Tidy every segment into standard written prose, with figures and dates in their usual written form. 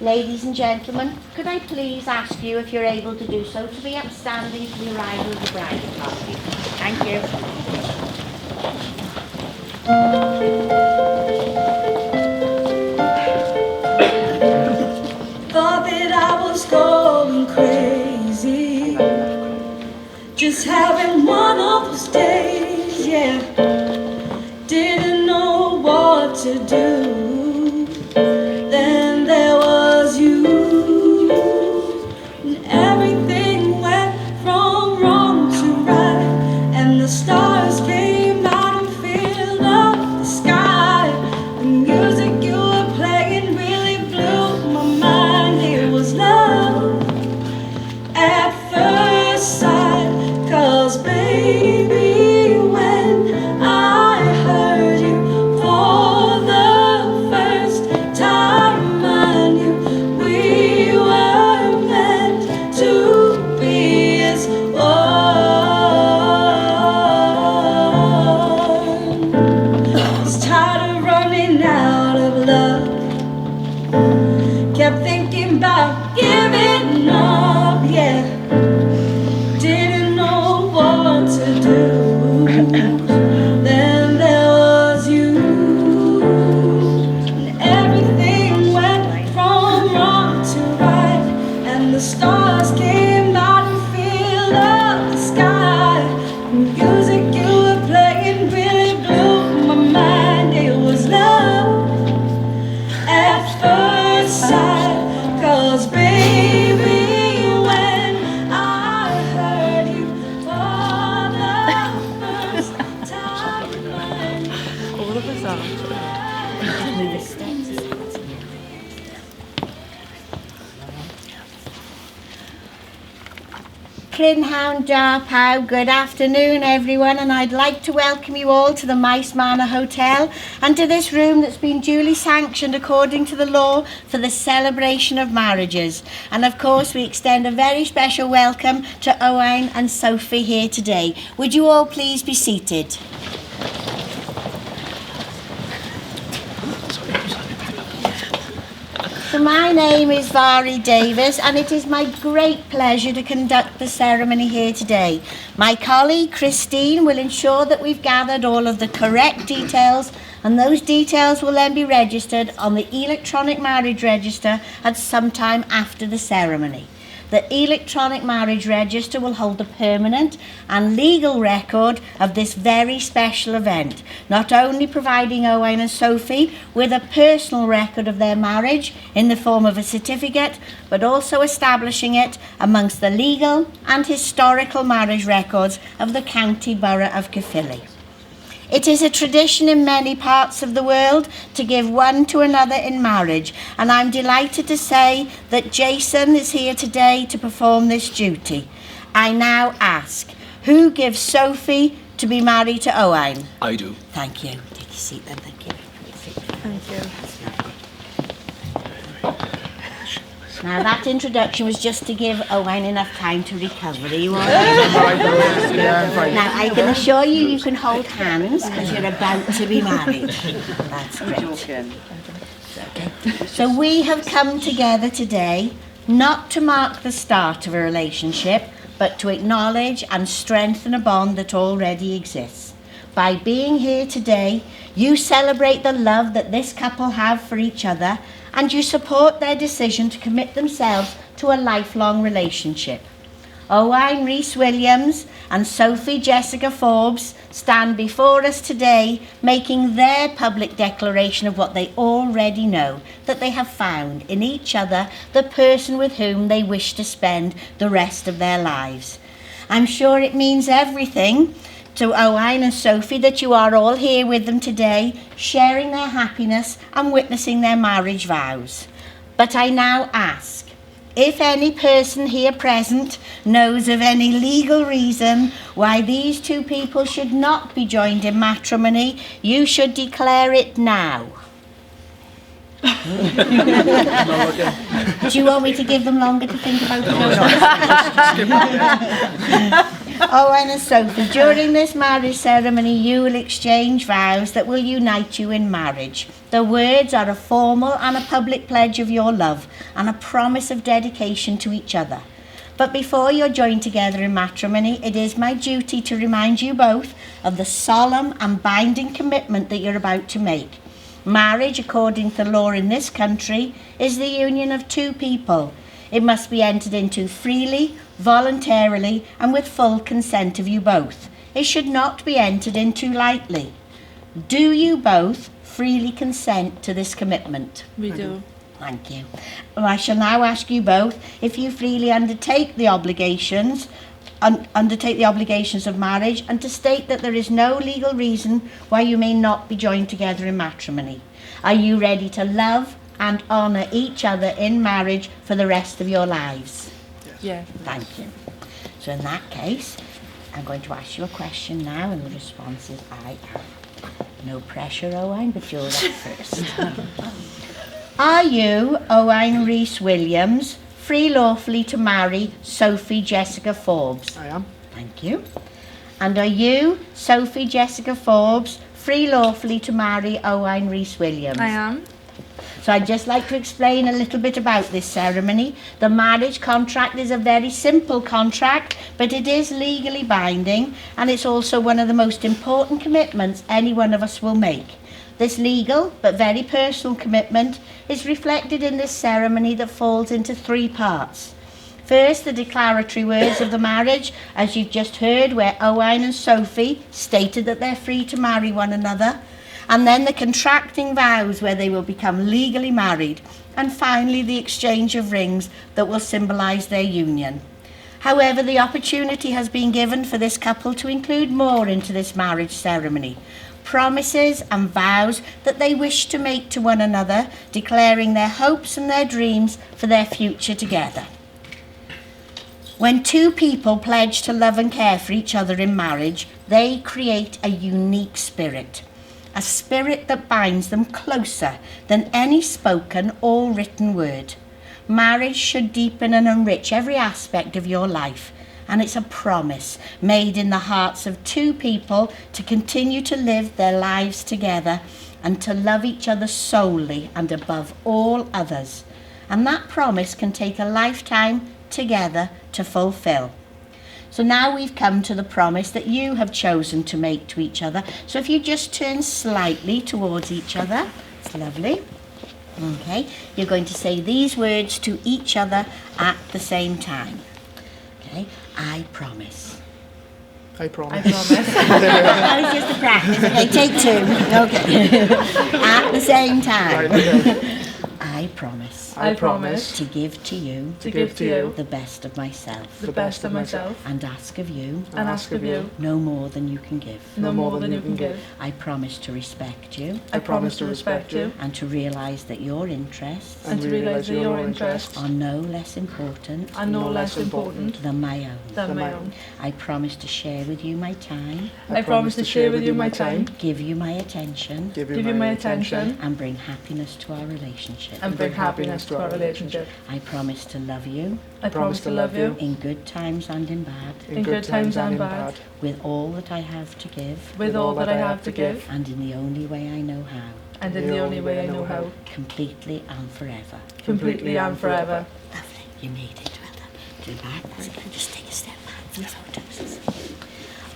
Ladies and gentlemen, could I please ask you, if you're able to do so, to be upstanding for the arrival of the bride party? Thank you. Thought that I was going crazy, just having one of those days, yeah. Didn't know what to do. Then there was you, and everything went from wrong to right, and the stars came out and filled up the sky. The music you were playing really blew my mind. It was love at first sight, 'cause baby, when I heard you for the first time, I knew we were meant to be as one. I was tired of running out of love, kept thinking about giving up, yeah. Didn't know what to do. Then there was you, and everything went from wrong to right, and the stars came out and filled up the sky. The music you were playing really blew my mind. It was love at first sight, 'cause baby, when I heard you for the first time, I knew All of us are. Prynhawn da Paw, good afternoon everyone, and I'd like to welcome you all to the Maes Manor Hotel and to this room that's been duly sanctioned according to the law for the celebration of marriages. And of course we extend a very special welcome to Owain and Sophie here today. Would you all please be seated? So my name is Vari Davis, and it is my great pleasure to conduct the ceremony here today. My colleague Christine will ensure that we've gathered all of the correct details, and those details will then be registered on the electronic marriage register at some time after the ceremony. The electronic marriage register will hold the permanent and legal record of this very special event, not only providing Owain and Sophie with a personal record of their marriage in the form of a certificate, but also establishing it amongst the legal and historical marriage records of the County Borough of Caerphilly. It is a tradition in many parts of the world to give one to another in marriage, and I'm delighted to say that Jason is here today to perform this duty. I now ask, who gives Sophie to be married to Owain? I do. Thank you. Take your seat then, thank you. Thank you. Now that introduction was just to give Owain enough time to recover. Are you all right? Now I can assure you, you can hold hands because you're about to be married. That's great. Okay. So we have come together today not to mark the start of a relationship, but to acknowledge and strengthen a bond that already exists. By being here today, you celebrate the love that this couple have for each other, and you support their decision to commit themselves to a lifelong relationship. Owain Rhys-Williams and Sophie Jessica Forbes stand before us today making their public declaration of what they already know, that they have found in each other the person with whom they wish to spend the rest of their lives. I'm sure it means everything to Owain and Sophie that you are all here with them today, sharing their happiness and witnessing their marriage vows. But I now ask, if any person here present knows of any legal reason why these two people should not be joined in matrimony, you should declare it now. Do you want me to give them longer to think about it? Owain and Sophie, during this marriage ceremony, you will exchange vows that will unite you in marriage. The words are a formal and a public pledge of your love and a promise of dedication to each other. But before you're joined together in matrimony, it is my duty to remind you both of the solemn and binding commitment that you're about to make. Marriage, according to law in this country, is the union of two people. It must be entered into freely, voluntarily, and with full consent of you both. It should not be entered into lightly. Do you both freely consent to this commitment? We do. Thank you. Well, I shall now ask you both if you freely undertake the obligations of marriage, and to state that there is no legal reason why you may not be joined together in matrimony. Are you ready to love and honour each other in marriage for the rest of your lives? Yeah. Thank you. So in that case, I'm going to ask you a question now, and the response is I am. No pressure, Owain, but you're up first. Are you, Owain Rhys-Williams, free lawfully to marry Sophie Jessica Forbes? I am. Thank you. And are you, Sophie Jessica Forbes, free lawfully to marry Owain Rhys-Williams? I am. So I'd just like to explain a little bit about this ceremony. The marriage contract is a very simple contract, but it is legally binding, and it's also one of the most important commitments any one of us will make. This legal but very personal commitment is reflected in this ceremony that falls into three parts. First, the declaratory words of the marriage, as you've just heard, where Owain and Sophie stated that they're free to marry one another. And then the contracting vows, where they will become legally married. And finally, the exchange of rings that will symbolise their union. However, the opportunity has been given for this couple to include more into this marriage ceremony. Promises and vows that they wish to make to one another, declaring their hopes and their dreams for their future together. When two people pledge to love and care for each other in marriage, they create a unique spirit. A spirit that binds them closer than any spoken or written word. Marriage should deepen and enrich every aspect of your life, and it's a promise made in the hearts of two people to continue to live their lives together and to love each other solely and above all others. And that promise can take a lifetime together to fulfill. So now we've come to the promise that you have chosen to make to each other. So if you just turn slightly towards each other, it's lovely. Okay, you're going to say these words to each other at the same time. Okay, I promise. I promise. I promise. That was just a practice. Okay, take two. Okay. At the same time. Right, okay. I promise I promise to give to you to give to you the best of myself the best of myself and ask of you and ask of you no more than you can give. no more than you can give. I promise to respect you I promise to respect you and to realise that your interests and to realise that your interests are no less important are no less important than my own. than my own. I promise to share with you my time, I promise to share with you my time, give you my attention, give you my attention, and bring happiness to our relationship. and bring happiness to our relationship. I promise to love you I promise to love you in good times and in bad, in good times and bad, with all that I have to give, with all that I have to give, and in the only way I know how, and in the only way I know how, completely and forever. completely and forever. Lovely, you made it. Well done. Do that. That's good. Just take a step back for the photos.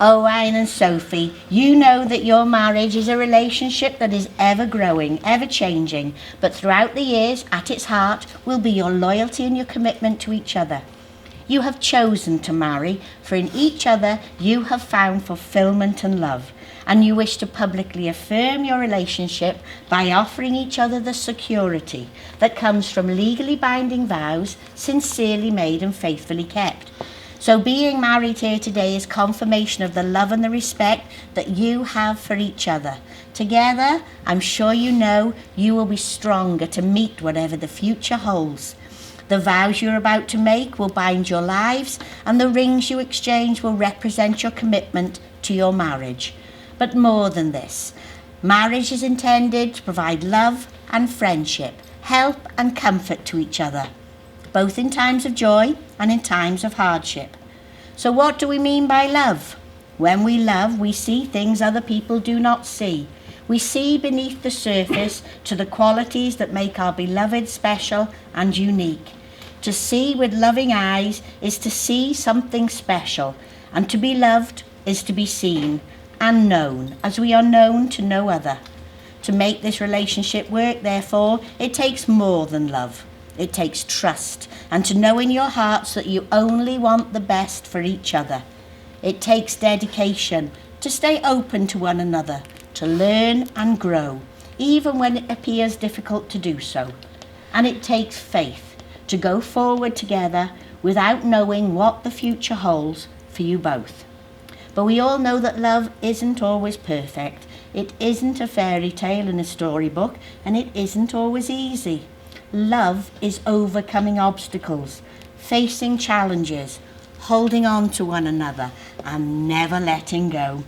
Owain and Sophie, you know that your marriage is a relationship that is ever growing, ever changing, but throughout the years, at its heart, will be your loyalty and your commitment to each other. You have chosen to marry, for in each other you have found fulfillment and love, and you wish to publicly affirm your relationship by offering each other the security that comes from legally binding vows, sincerely made and faithfully kept. So being married here today is confirmation of the love and the respect that you have for each other. Together, I'm sure you know, you will be stronger to meet whatever the future holds. The vows you're about to make will bind your lives, and the rings you exchange will represent your commitment to your marriage. But more than this, marriage is intended to provide love and friendship, help and comfort to each other, both in times of joy and in times of hardship. So what do we mean by love? When we love, we see things other people do not see. We see beneath the surface to the qualities that make our beloved special and unique. To see with loving eyes is to see something special, and to be loved is to be seen and known as we are known to no other. To make this relationship work, therefore, it takes more than love. It takes trust and to know in your hearts that you only want the best for each other. It takes dedication to stay open to one another, to learn and grow, even when it appears difficult to do so. And it takes faith to go forward together without knowing what the future holds for you both. But we all know that love isn't always perfect. It isn't a fairy tale in a storybook, and it isn't always easy. Love is overcoming obstacles, facing challenges, holding on to one another, and never letting go.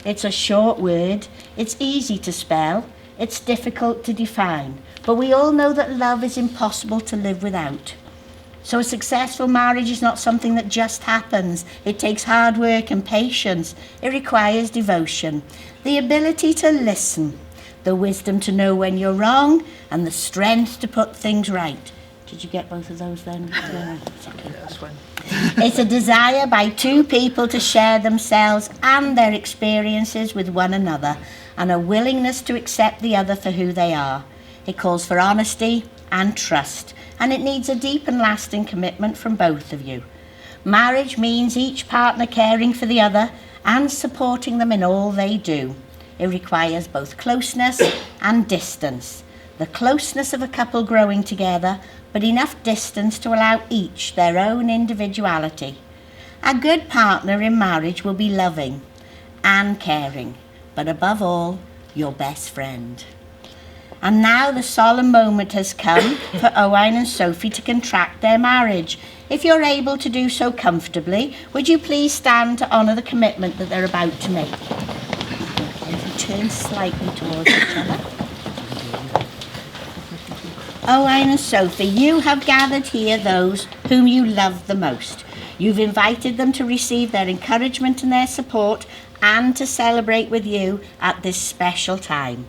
It's a short word, it's easy to spell, it's difficult to define, but we all know that love is impossible to live without. So a successful marriage is not something that just happens. It takes hard work and patience. It requires devotion, the ability to listen, the wisdom to know when you're wrong, and the strength to put things right. Did you get both of those then? That's fine. It's a desire by two people to share themselves and their experiences with one another, and a willingness to accept the other for who they are. It calls for honesty and trust, and it needs a deep and lasting commitment from both of you. Marriage means each partner caring for the other and supporting them in all they do. It requires both closeness and distance. The closeness of a couple growing together, but enough distance to allow each their own individuality. A good partner in marriage will be loving and caring, but above all, your best friend. And now the solemn moment has come for Owain and Sophie to contract their marriage. If you're able to do so comfortably, would you please stand to honour the commitment that they're about to make? And if you turn slightly towards each other. Owain and Sophie, you have gathered here those whom you love the most. You've invited them to receive their encouragement and their support and to celebrate with you at this special time.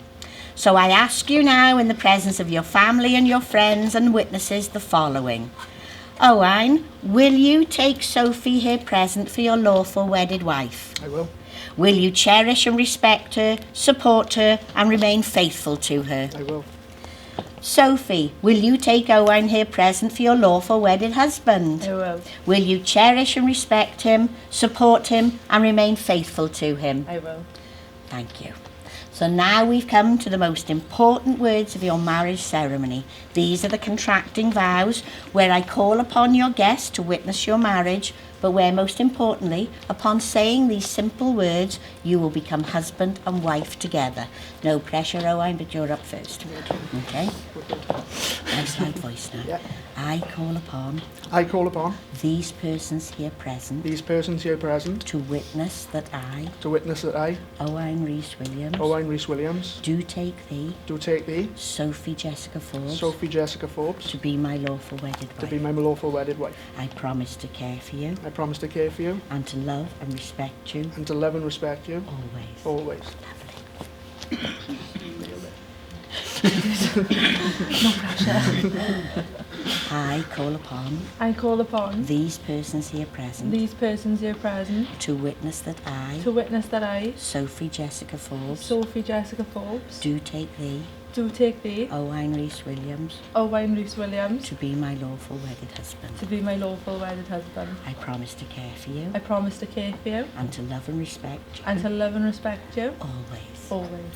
So I ask you now, in the presence of your family and your friends and witnesses, the following. Owain, will you take Sophie here present for your lawful wedded wife? I will. Will you cherish and respect her, support her, and remain faithful to her? I will. Sophie, will you take Owain here present for your lawful wedded husband? I will. Will you cherish and respect him, support him, and remain faithful to him? I will. Thank you. So now we've come to the most important words of your marriage ceremony. These are the contracting vows, where I call upon your guests to witness your marriage, but where most importantly, upon saying these simple words, you will become husband and wife together. No pressure, Owain, but you're up first. Okay? Nice loud voice now. Yeah. I call upon these persons here present to witness that I, Owain Rees Williams, do take thee, Sophie Jessica Forbes, to be my lawful wedded wife. I promise to care for you and to love and respect you always. No pressure. I call upon these persons here present to witness that I, Sophie Jessica Forbes, do take thee, Owain Rees Williams, to be my lawful wedded husband. I promise to care for you and to love and respect you always.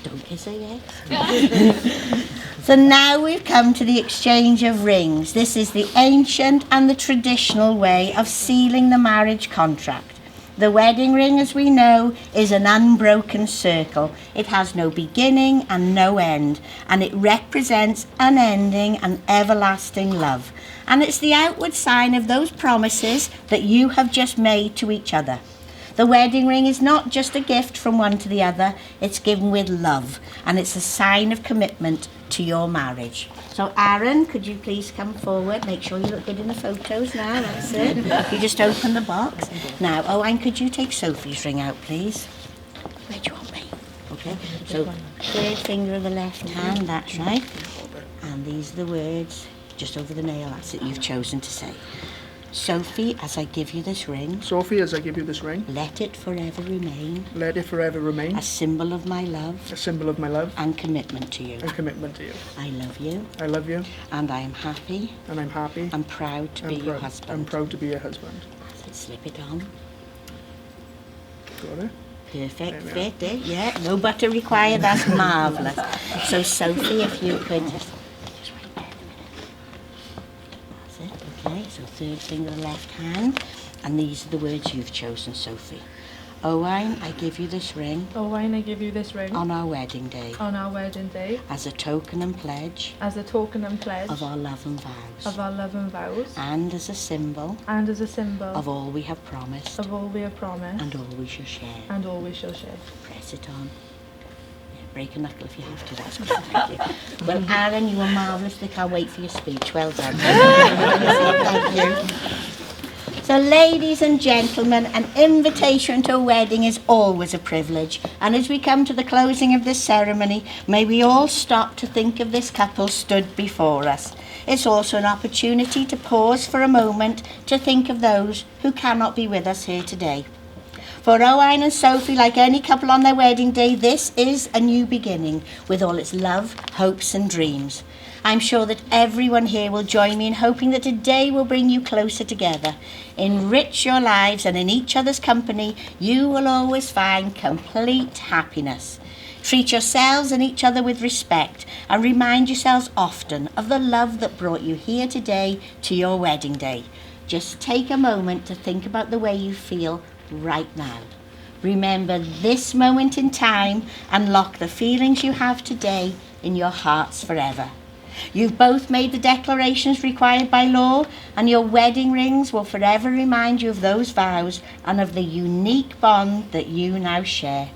Don't you say yes? So now we've come to the exchange of rings. This is the ancient and the traditional way of sealing the marriage contract. The wedding ring, as we know, is an unbroken circle. It has no beginning and no end, and it represents unending and everlasting love. And it's the outward sign of those promises that you have just made to each other. The wedding ring is not just a gift from one to the other, it's given with love, and it's a sign of commitment to your marriage. So Aaron, could you please come forward? Make sure you look good in the photos now, that's it. You just open the box. Now, Owain, could you take Sophie's ring out, please? Where do you want me? Okay, so third finger of the left hand, that's right. And these are the words, just over the nail, that's it, you've chosen to say. Sophie, as I give you this ring, Sophie, as I give you this ring, let it forever remain let it forever remain a symbol of my love a symbol of my love and commitment to you. and commitment to you. I love you, I love you, and I am happy and I'm happy and proud to be and your I'm husband. proud to be your husband. So slip it on. Got it? Perfect There we are. fit, eh? Yeah, no butter required, that's marvellous. So Sophie, if you could just wait there a minute. That's it, okay, so third finger left hand, and these are the words you've chosen, Sophie. Owain, I give you this ring Owain, I give you this ring on our wedding day on our wedding day as a token and pledge as a token and pledge of our love and vows, of our love and vows, and as a symbol and as a symbol of all we have promised of all we have promised and all we shall share. and all we shall share. Press it on. Yeah, break a knuckle if you have to, that's good, thank you. Well, Aaron, you were marvellous. I can't wait for your speech. Well done. Thank you. So, ladies and gentlemen, an invitation to a wedding is always a privilege. And as we come to the closing of this ceremony, may we all stop to think of this couple stood before us. It's also an opportunity to pause for a moment to think of those who cannot be with us here today. For Owain and Sophie, like any couple on their wedding day, this is a new beginning with all its love, hopes and dreams. I'm sure that everyone here will join me in hoping that today will bring you closer together, enrich your lives, and in each other's company you will always find complete happiness. Treat yourselves and each other with respect and remind yourselves often of the love that brought you here today to your wedding day. Just take a moment to think about the way you feel right now. Remember this moment in time and lock the feelings you have today in your hearts forever. You've both made the declarations required by law, and your wedding rings will forever remind you of those vows and of the unique bond that you now share.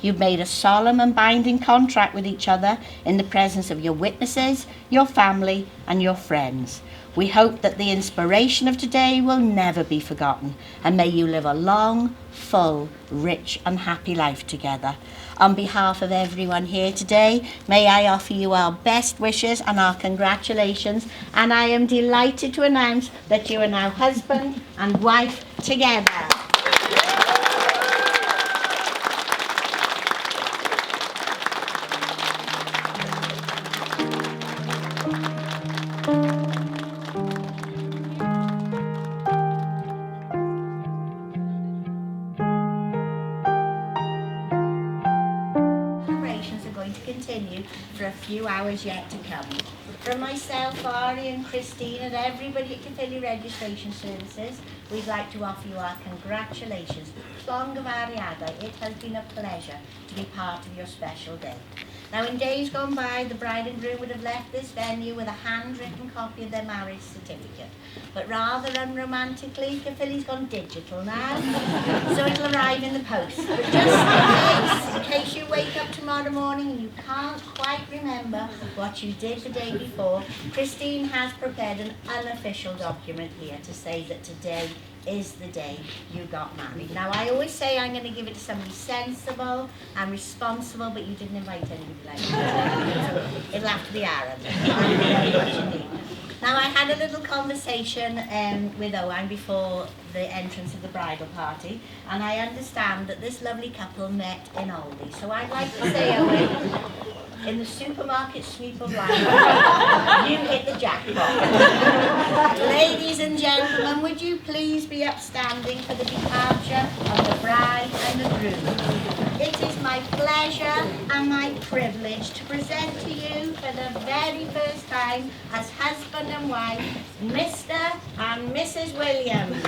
You've made a solemn and binding contract with each other in the presence of your witnesses, your family and your friends. We hope that the inspiration of today will never be forgotten, and may you live a long, full, rich and happy life together. On behalf of everyone here today, may I offer you our best wishes and our congratulations, and I am delighted to announce that you are now husband and wife together. Celebrations are going to continue for a few hours yet to come. From myself, Ari and Christine and everybody at Caerphilly Registration Services, we'd like to offer you our congratulations. Llong gyfariadau, it has been a pleasure to be part of your special day. Now, in days gone by, the bride and groom would have left this venue with a handwritten copy of their marriage certificate. But rather unromantically, Caerphilly's gone digital now, so it'll arrive in the post. But just in case you wake up tomorrow morning and you can't quite remember what you did the day before, Christine has prepared an unofficial document here to say that today is the day you got married. Now, I always say I'm going to give it to somebody sensible and responsible, but you didn't invite anybody like that. So it'll have to be Aaron. Thank you very much indeed. Now, I had a little conversation with Owain before the entrance of the bridal party, and I understand that this lovely couple met in Aldi. So I'd like to say, Owain, in the supermarket sweep of life, you hit the jackpot. Ladies and gentlemen, would you please be upstanding for the departure of the bride and the groom? It is my pleasure and my privilege to present to you for the very first time as husband and wife, Mr. and Mrs. Williams.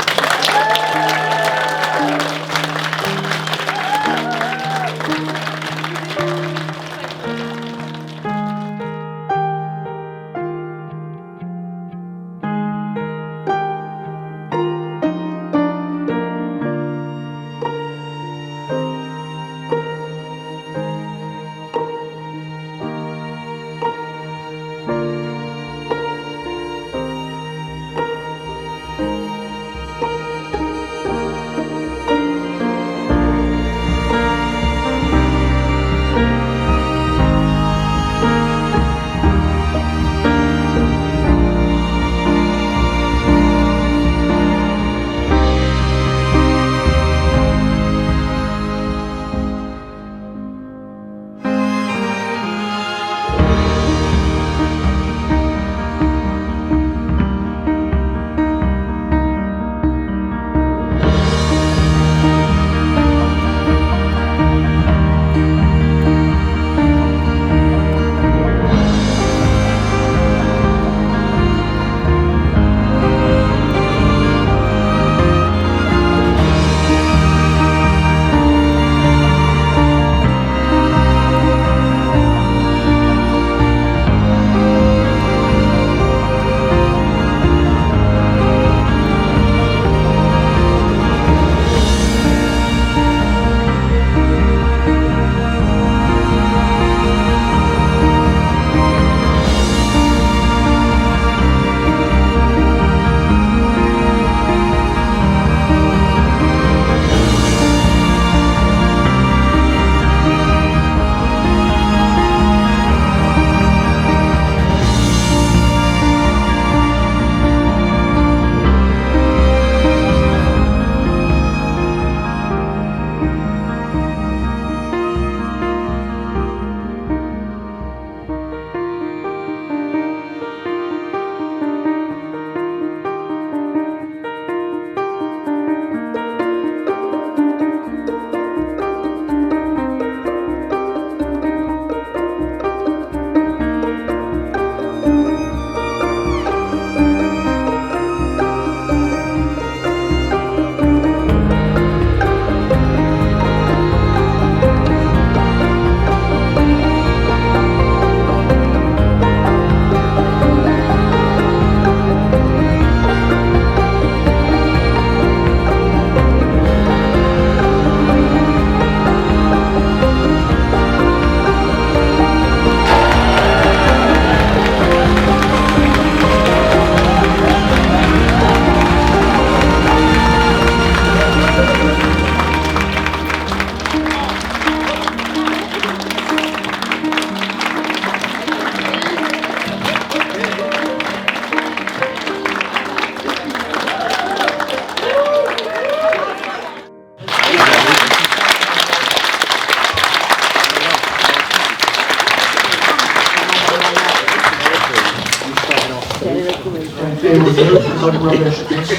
bear with you because I'm rubbish at this.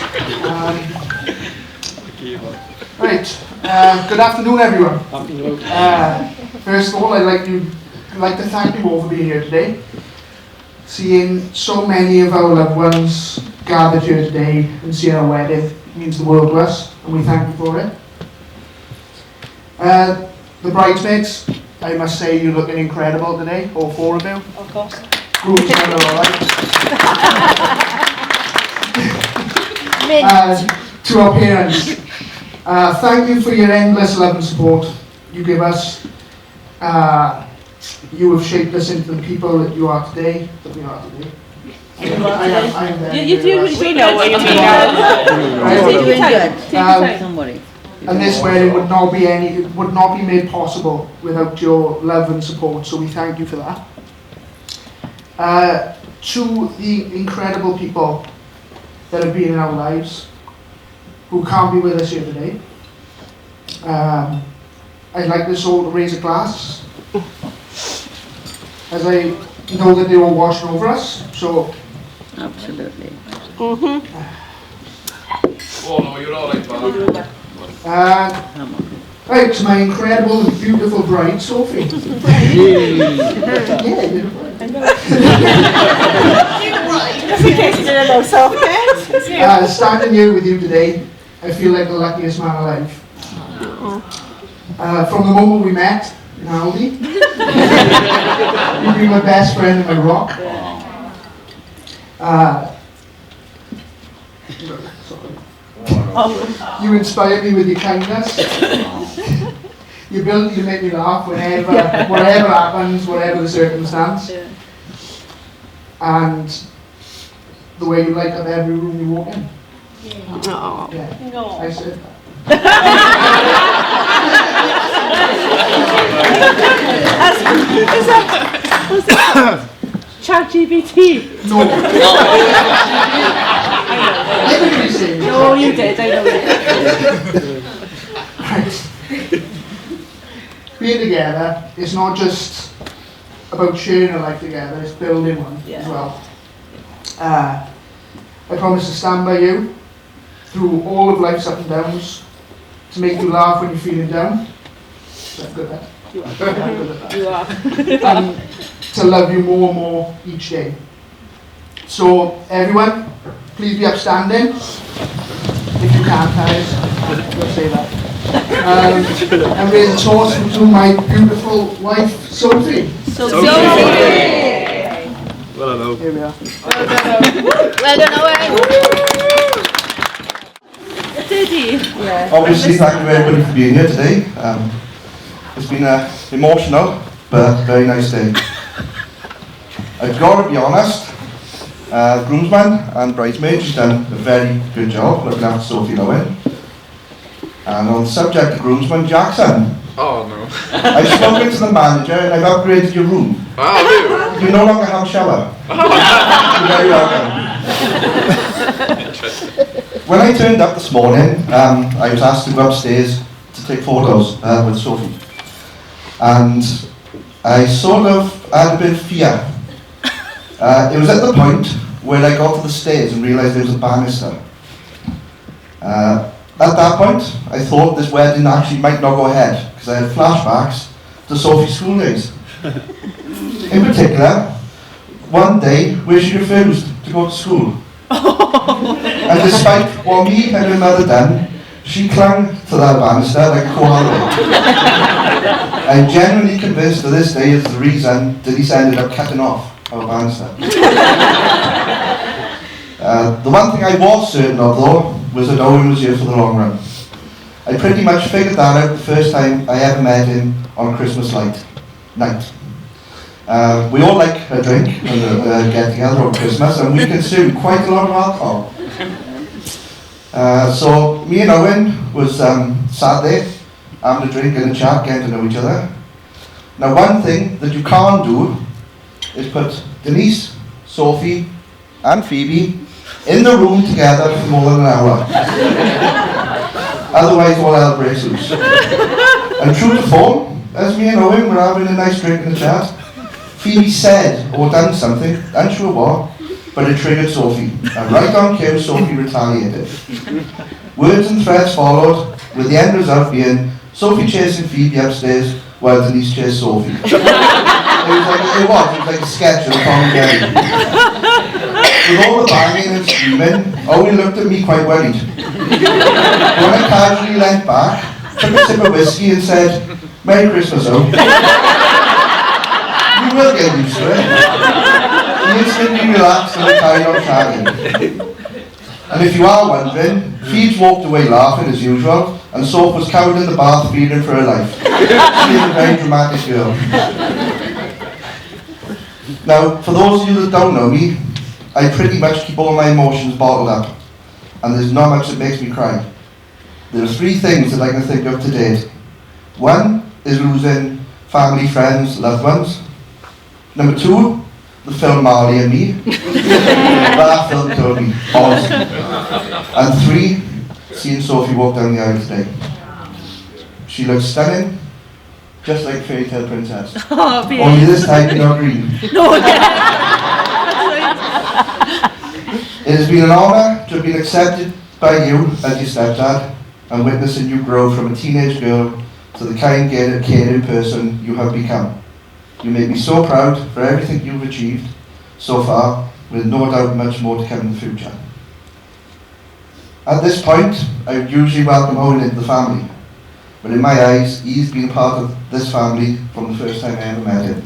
Right, good afternoon everyone. First of all, I'd like to thank you all for being here today. Seeing so many of our loved ones gathered here today and seeing our wedding means the world to us, and we thank you for it. The bridesmaids, I must say you're looking incredible today, all four of you. Of course. Groomsmen are alright. To our parents, thank you for your endless love and support you give us. You have shaped us into the people that you are today. I am there. You do. We know what you mean. You're doing good. Somebody. And this wedding would not be made possible without your love and support. So we thank you for that. To the incredible people that have been in our lives, who can't be with us here today, I'd like us all to raise a glass, as I know that they were watching over us. So, Absolutely. Oh no, you're all right, man. Right, to my incredible and beautiful bride, Sophie. Yeah, you're right. Standing here with you today, I feel like the luckiest man alive. From the moment we met in Aldi, you've been my best friend and my rock. You inspire me with your kindness. Your ability to make me laugh whatever happens, whatever the circumstance. And the way you light up every room you walk in. Yeah. I said that. ChatGPT. No. Everybody saying No, you did. I know you did. Right. Being together is not just about sharing a life together, it's building one as well. I promise to stand by you through all of life's ups and downs, to make you laugh when you're feeling down. I'm good at that. You are. I'm good at that. You are. And to love you more and more each day. So everyone, please be upstanding. If you can, guys, we'll say that. And raise a toast to my beautiful wife, Sophie. Sophie. Well, hello. Here we are. Well done, Owain. Did he? Yeah. Obviously, thank you everybody for being here today. It's been an emotional but very nice day. I've got to be honest, groomsmen and bridesmaids have done a very good job looking after Sophie and Owain. And on the subject of groomsmen, Jackson, Oh no. I've spoken to the manager and I've upgraded your room. Ah, do You no longer have a shower. You're very welcome. When I turned up this morning, I was asked to go upstairs to take photos with Sophie. And I sort of had a bit of fear. It was at the point where I got to the stairs and realised there was a banister. At that point, I thought this wedding actually might not go ahead, because I had flashbacks to Sophie's school days. In particular, one day where she refused to go to school. And despite what me and her mother done, she clung to that banister like a koala. I'm genuinely convinced to this day is the reason Denise ended up cutting off our banister. The one thing I was certain of though was that Owain was here for the long run. I pretty much figured that out the first time I ever met him on Christmas night. We all like a drink and get together on Christmas, and we consume quite a lot of alcohol. So me and Owain was sat there having a drink and a chat, getting to know each other. Now one thing that you can't do is put Denise, Sophie and Phoebe in the room together for more than an hour. Otherwise all hell breaks loose. And true to form, as me and Owain were having a nice drink and a chat, Phoebe said or done something, unsure what, but it triggered Sophie, and right on cue, Sophie retaliated. Words and threats followed, with the end result being Sophie chasing Phoebe upstairs while Denise chased Sophie. It was like a sketch of Tom and Jerry. With all the banging and screaming, Owain looked at me quite worried. When I casually leant back, took a sip of whiskey and said, "Merry Christmas, Owain." "You will get used to it." He instantly relaxed and I carried on chatting. And if you are wondering, Phoebe walked away laughing as usual, and Soph was cowered in the bath fearing for her life. She is a very dramatic girl. Now, for those of you that don't know me, I pretty much keep all my emotions bottled up, and there's not much that makes me cry. There are 3 things that I can think of to date. One is losing family, friends, loved ones. Number 2, the film Marley and Me. That film killed me, honestly. And 3, seeing Sophie walk down the aisle today. She looks stunning, just like a fairy tale princess. Only this time you're not green. It has been an honour to have been accepted by you as your stepdad and witnessing you grow from a teenage girl to the kind, caring person you have become. You make me so proud for everything you've achieved so far, with no doubt much more to come in the future. At this point, I would usually welcome Owain into the family, but in my eyes, he's been part of this family from the first time I ever met him.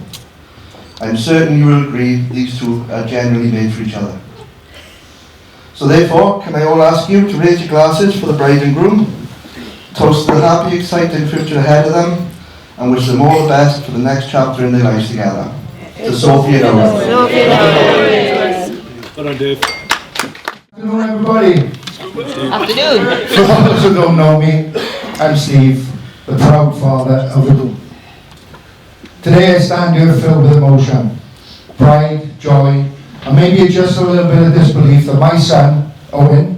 I'm certain you will agree these two are genuinely made for each other. So therefore, can I all ask you to raise your glasses for the bride and groom, toast to the happy, exciting future ahead of them, and wish them all the best for the next chapter in their lives together. To Sophie and Owain. Well done, Dave. Good afternoon, everybody. Afternoon. For those who don't know me, I'm Steve, the proud father of the group. Today I stand here filled with emotion, pride, joy, and maybe just a little bit of disbelief that my son, Owain,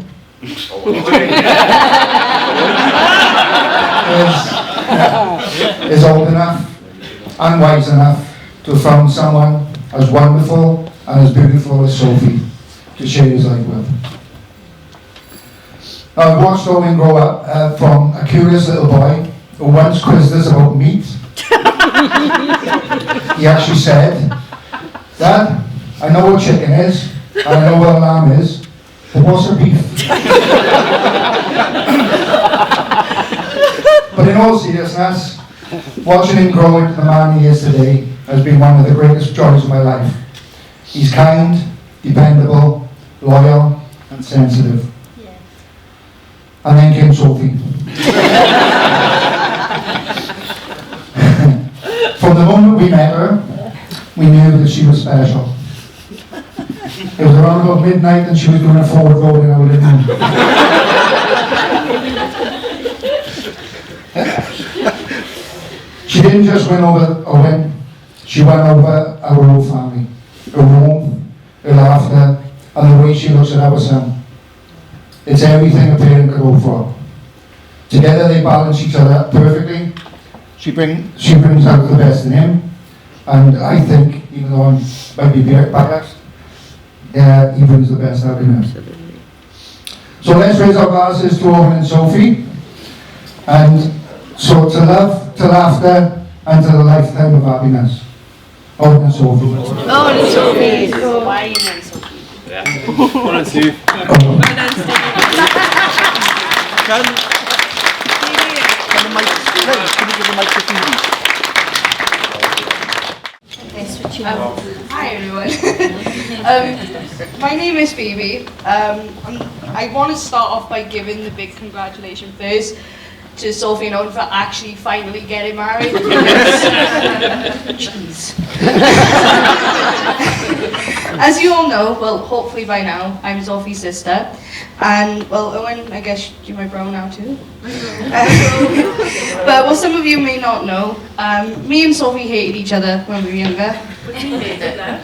is old enough and wise enough to have found someone as wonderful and as beautiful as Sophie to share his life with. Now, I've watched Owain grow up from a curious little boy who once quizzed us about meat. He actually said, "Dad, I know what chicken is, and I know what a lamb is, but what's a beef?" But in all seriousness, watching him grow into the man he is today has been one of the greatest joys of my life. He's kind, dependable, loyal, and sensitive. And then came Sophie. From the moment we met her, we knew that she was special. It was around about midnight and she was doing a forward roll in our living room. She didn't just win over Owain, she won over our whole family. Her warmth, her laughter, and the way she looks at our son. It's everything a parent could hope for. Together they balance each other perfectly. She brings out the best in him, and I think, even though I might be biased, he brings the best out in him. So let's raise our glasses to Owain and Sophie, and so to love, to laughter, and to the lifetime of happiness. Owain and Sophie. Owain and Sophie. Why and Sophie? Yeah. Well done, Steve. Well done, Steve. Can you give the mic to Phoebe? Hi everyone. My name is Phoebe. I want to start off by giving the big congratulations first to Sophie and Owain for actually finally getting married. Jeez. As you all know, well, hopefully by now, I'm Sophie's sister. And, well, Owain, I guess you're my bro now too. But what some of you may not know, me and Sophie hated each other when we were younger. What do you mean, that?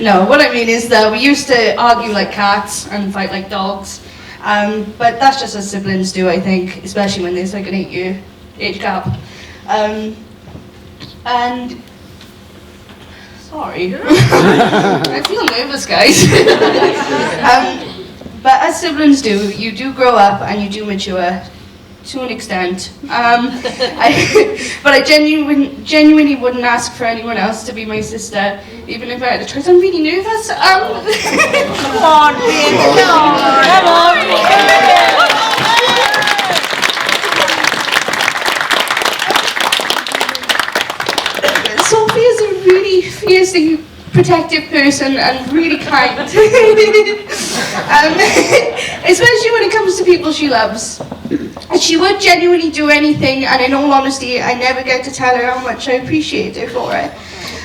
No, what I mean is that we used to argue like cats and fight like dogs. But that's just as siblings do, I think, especially when there's like an 8-year age gap. And Sorry. I feel nervous, guys. But as siblings do, you do grow up and you do mature to an extent. But I genuinely wouldn't ask for anyone else to be my sister, even if I had to try. I'm really nervous. Come on, baby. Come on. Sophie is a really fiercely protective person and really kind. Especially when it comes to people she loves. And she would genuinely do anything, and in all honesty, I never get to tell her how much I appreciate her for it.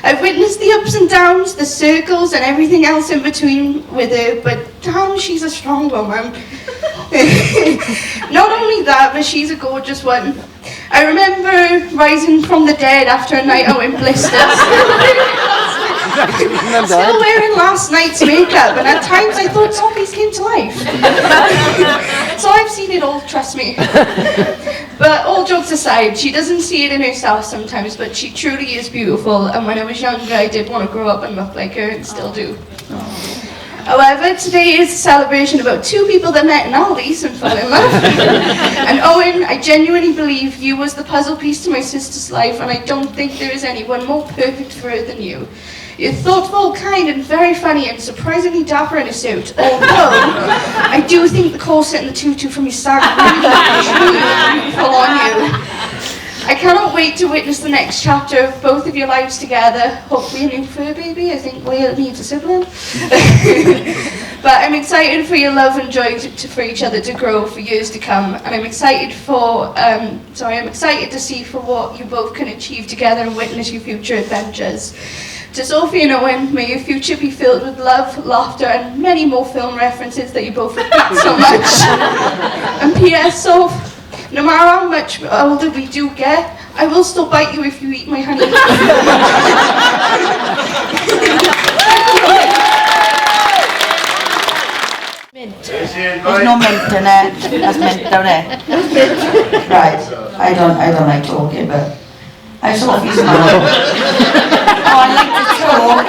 I've witnessed the ups and downs, the circles, and everything else in between with her, but damn, she's a strong woman. Not only that, but she's a gorgeous one. I remember rising from the dead after a night out in blisters. Still wearing last night's makeup, and at times I thought zombies came to life. So I've seen it all, trust me. But all jokes aside, she doesn't see it in herself sometimes, but she truly is beautiful, and when I was younger I did want to grow up and look like her, and still do. However, today is a celebration about two people that met in Aldi's and fell in love. And Owen, I genuinely believe you was the puzzle piece to my sister's life, and I don't think there is anyone more perfect for her than you. You're thoughtful, kind, and very funny, and surprisingly dapper in a suit. Although, I do think the corset and the tutu from your sack really beautiful on you. I cannot wait to witness the next chapter of both of your lives together. Hopefully a new fur baby. I think Leah needs a sibling. But I'm excited for your love and joy for each other to grow for years to come. And I'm excited I'm excited to see for what you both can achieve together and witness your future adventures. To Sophie and Owen, may your future be filled with love, laughter, and many more film references that you both repeat so much. And P.S. Soph, no matter how much older we do get, I will still bite you if you eat my honey. There's no mint in it. There's mint down there. Right, I don't like talking, but I'm Sophie's mum. Oh, I like to talk.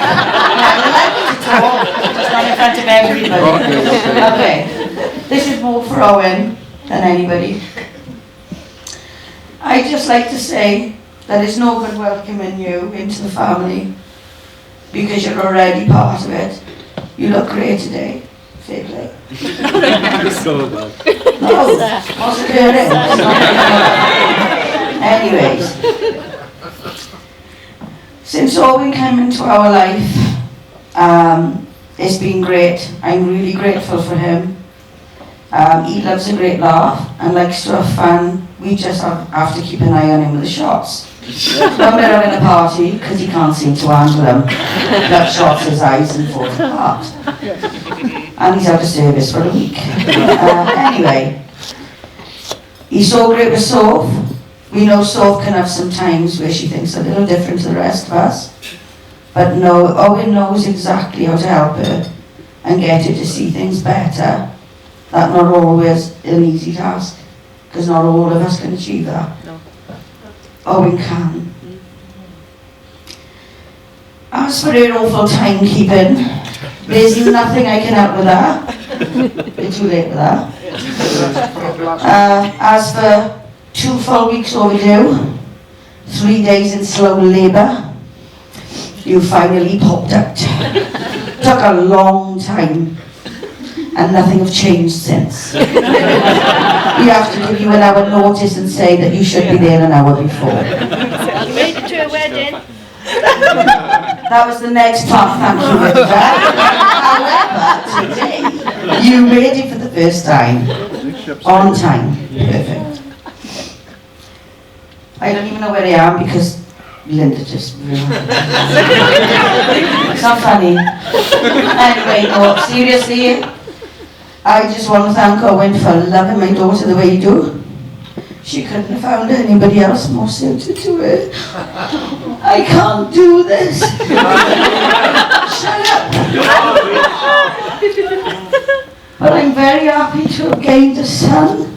Just not in front of everybody. Okay, this is more for Owen than anybody. I'd just like to say that it's no good welcoming you into the family because you're already part of it. You look great today. Fair play. No, wasn't hearing. Anyways, since Owen came into our life, it's been great. I'm really grateful for him. He loves a great laugh and likes to have fun. We just have to keep an eye on him with the shots. When we're having a party, because he can't seem to handle them, that shots his eyes and falls apart. And he's out of service for a week. Anyway, he's so great with Soph. We know Soph can have some times where she thinks a little different to the rest of us. But no, Owen knows exactly how to help her and get her to see things better. That's not always an easy task, because not all of us can achieve that. No. Owen can. As for her awful timekeeping, there's nothing I can help with that. It's too late with that. As for 2 full weeks overdue, 3 days in slow labour, you finally popped out. Took a long time, and nothing have changed since. We have to give you an hour notice and say that you should be there an hour before. You made it to a wedding. That was the next part, thank you, Linda. However, today, you made it for the first time. On time. Perfect. I don't even know where I am because Linda just it's not funny. Anyway, no, seriously, I just want to thank Owen for loving my daughter the way you do. She couldn't have found anybody else more suited to her. I can't do this. Shut up. But I'm very happy to have gained a son.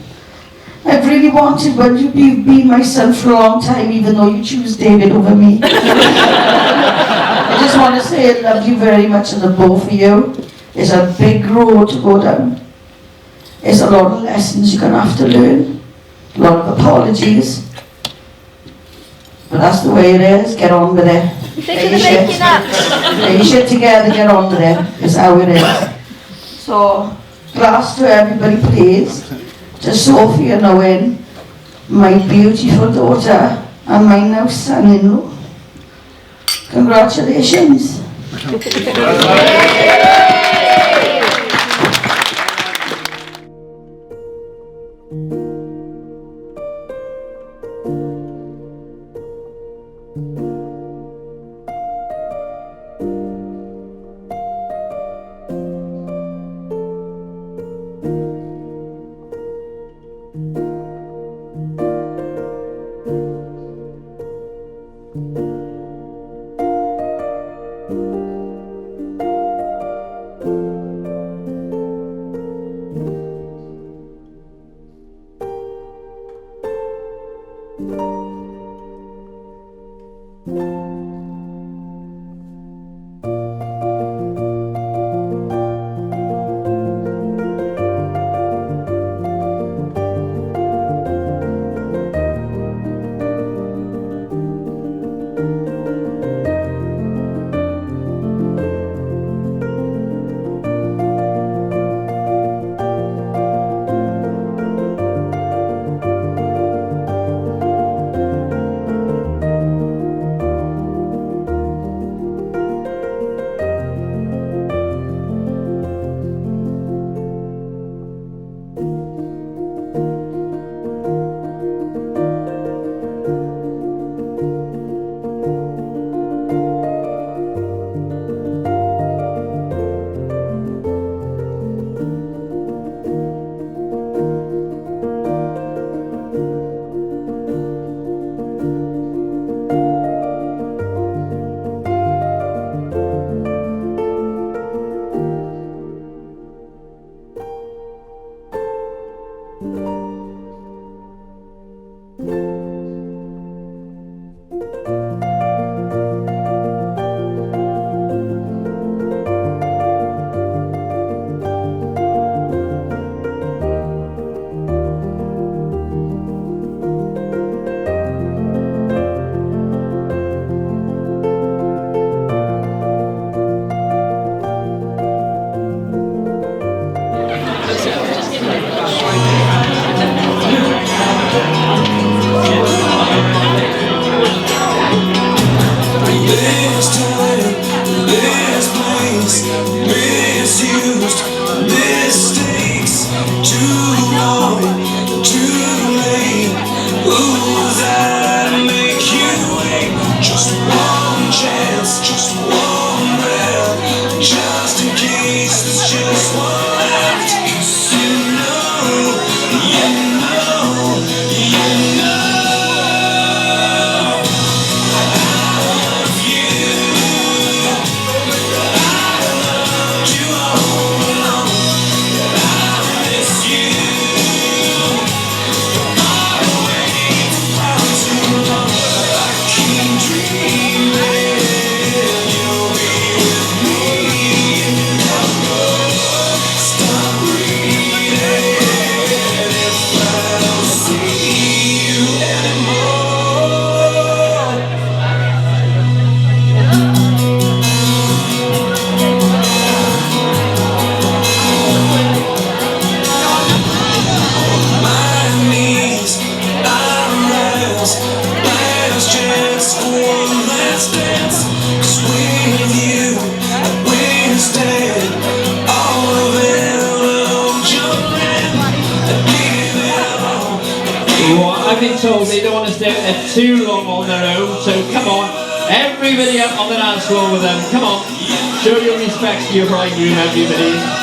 I've really wanted one to be my son for a long time, even though you choose David over me. I just want to say I love you very much, and the both of you. It's a big road to go down. It's a lot of lessons you're going to have to learn. A lot of apologies. But that's the way it is. Get on with it. Get your shit. Get your shit together, get on with it. It's how it is. So, glass to everybody, please. To Sophie and Owain, my beautiful daughter, and my now son-in-law. Congratulations. I've been told they don't want to stay there too long on their own, so come on, everybody up on the dance floor with them, come on, show your respect to your bridegroom, everybody.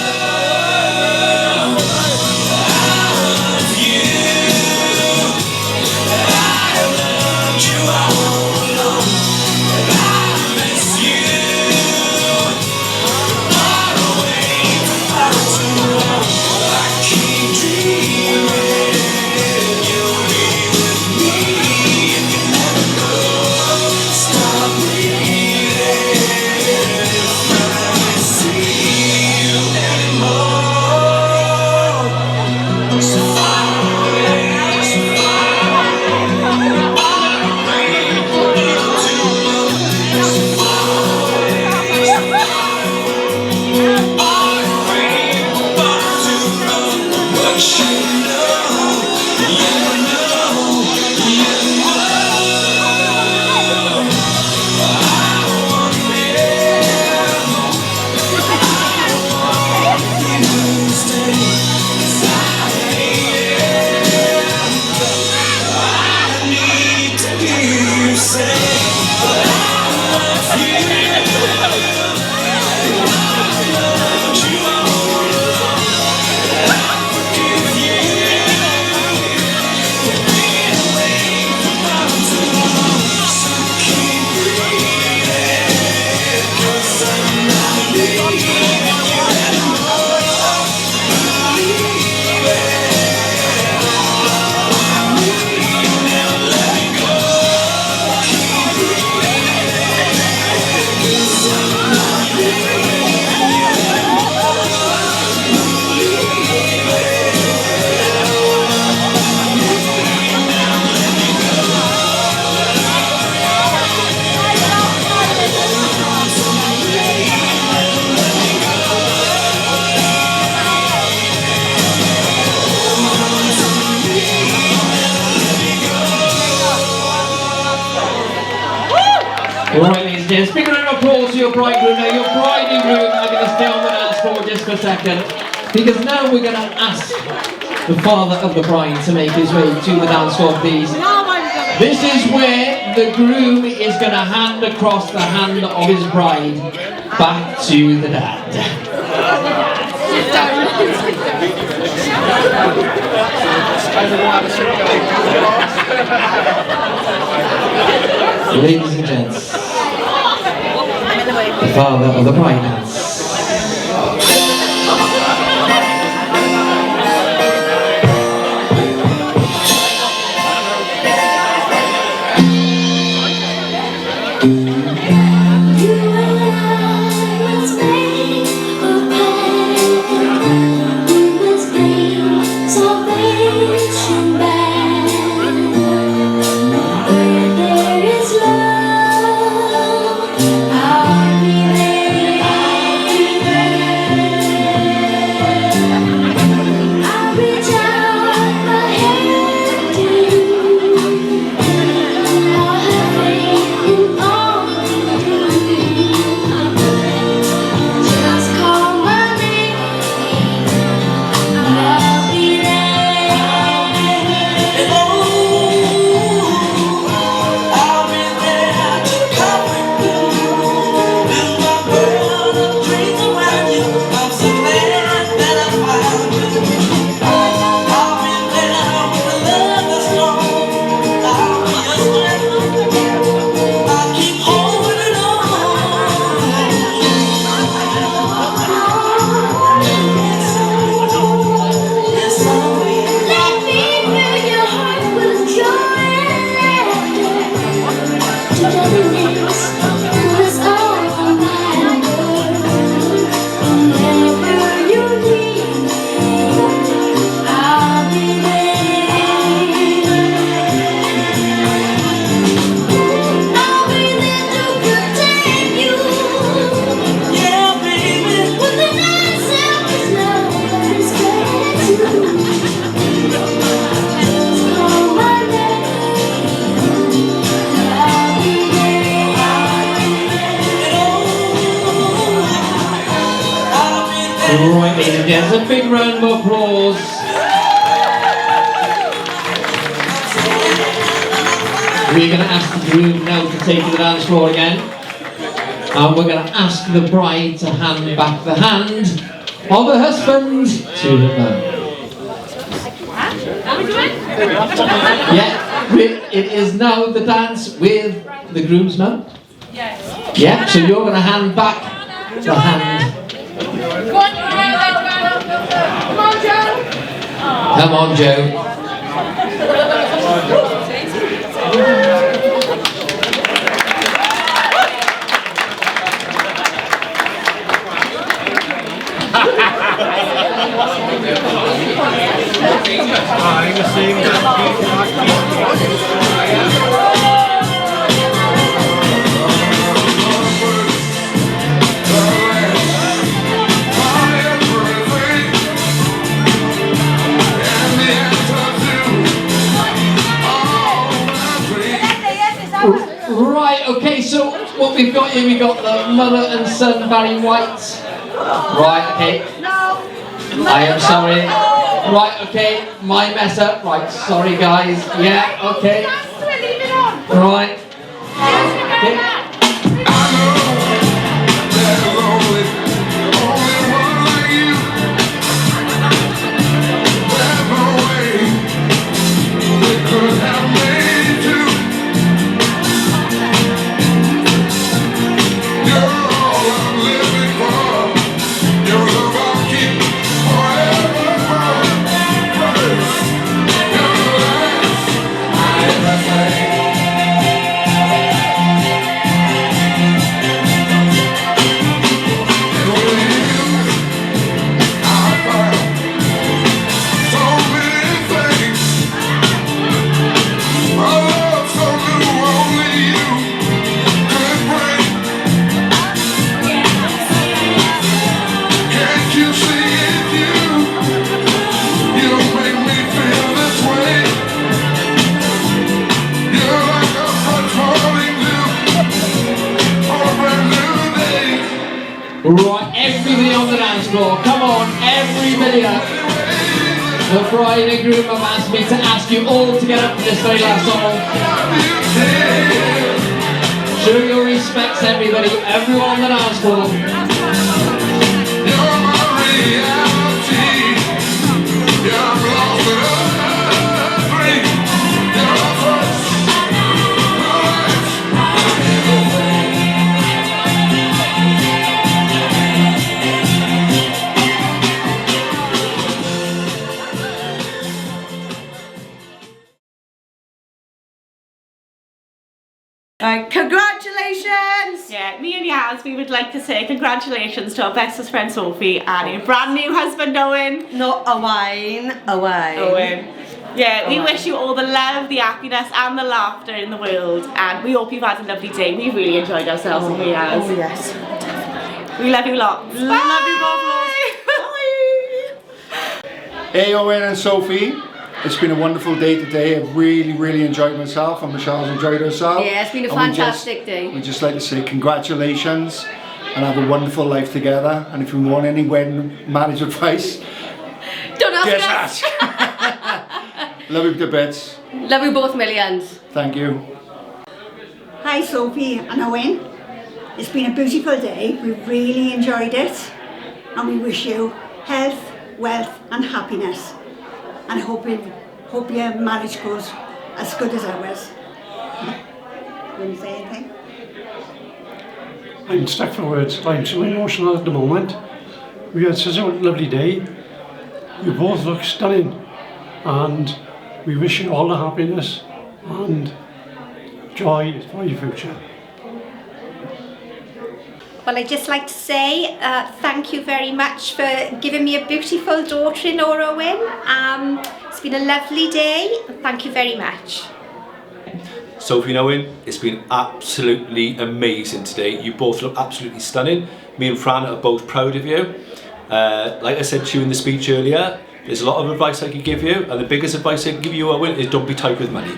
Alright, ladies and gents, big round of applause to your bridegroom. Now, your bride and groom are going to stay on the dance floor just for a second, because now we're going to ask the father of the bride to make his way to the dance floor, please. This is where the groom is going to hand across the hand of his bride back to the dad. Ladies and gents, the father of the bride dance. Right, ladies and gents, a big round of applause. We're going to ask the groom now to take to the dance floor again. And we're going to ask the bride to hand back the hand of her husband to the man. Yeah, it is now the dance with the groom's mum. Yes. Yeah, so you're going to hand back the hand. Come on, Joe. Come on, Joe. Right, okay, so what we've got here, we've got the mother and son, Barry White. Right, okay. I am sorry. Right, okay, my mess up. Right, sorry guys. Yeah, okay. Right. Okay. Right, everybody on the dance floor, come on, everybody up. The bride and groom have asked me to ask you all to get up for this very last song. Show your respects, everybody, everyone on the dance floor. You're my reality. You're congratulations! Yeah, me and Yaz, we would like to say congratulations to our bestest friend Sophie and your brand new husband Owain. No, Owain. Owain. Yeah, we Owain. wish you all the love, the happiness and the laughter in the world, and we hope you've had a lovely day. We really enjoyed ourselves and we Yaz. Oh yes. We love you lots. Love you both. Hey Owain and Sophie, it's been a wonderful day today. I've really enjoyed myself and Michelle's enjoyed herself. Yeah, it's been a And fantastic day. We'd just like to say congratulations and have a wonderful life together. And if you want any wedding marriage advice, Don't ask just us. ask. Love you to bits. Love you both millions. Thank you. Hi Sophie and Owain. It's been a beautiful day. We really enjoyed it and we wish you health, wealth and happiness. And hope your marriage goes as good as ours. You want to say anything? I'm stuck for words. I'm so emotional at the moment. We had such a lovely day. You both look stunning and we wish you all the happiness and joy for your future. Well, I'd just like to say thank you very much for giving me a beautiful daughter-in-law, Owain. It's been a lovely day. Thank you very much. Sophie and Owain, it's been absolutely amazing today. You both look absolutely stunning. Me and Fran are both proud of you. Like I said to you in the speech earlier, there's a lot of advice I could give you, and the biggest advice I can give you, Owain, is don't be tight with money.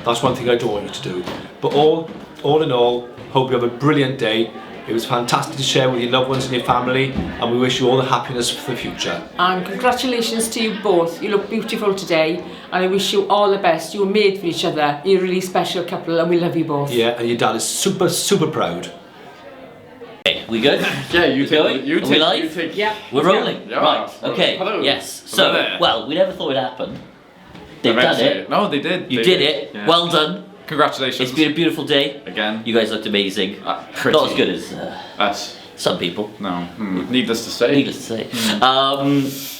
That's one thing I don't want you to do. But all in all, hope you have a brilliant day. It was fantastic to share with your loved ones and your family, and we wish you all the happiness for the future. And congratulations to you both. You look beautiful today, and I wish you all the best. You were made for each other. You're a really special couple, and we love you both. Yeah, and your dad is super proud. Okay, we good? Yeah, you take. Are we live? Yeah. We're rolling. Yeah. Right. Okay. Hello. Yes. Hello So, there. well, we never thought it'd happen. They've done it. No, they did. You They did it. Yeah. Well done. Congratulations. It's been a beautiful day. Again. You guys looked amazing. Pretty. Not as good as us. some people. No. Needless to say. Needless to say.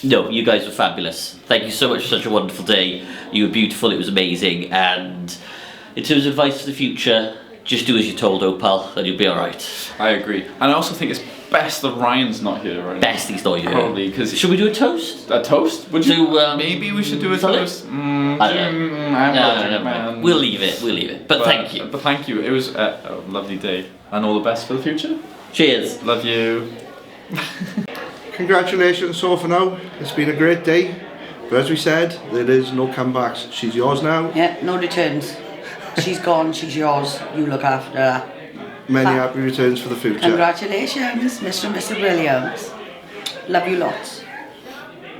No, you guys were fabulous. Thank you so much for such a wonderful day. You were beautiful. It was amazing. And in terms of advice for the future, just do as you're told, Opal, and you'll be all right. I agree. And I also think it's best that Ryan's not here right now. Best he's not here. Probably, because... Should we do a toast? A toast? Would you? Maybe we should do a solid? toast. I don't know. We'll leave it. But thank you. But thank you. It was a lovely day. And all the best for the future. Cheers. Love you. Congratulations, Sophie. Now it's been a great day, but as we said, there is no comebacks. She's yours now. Yeah, no returns. She's gone, she's yours. You look after her. Many happy returns for the future. Congratulations, Mr. and Mrs. Williams. Love you lots.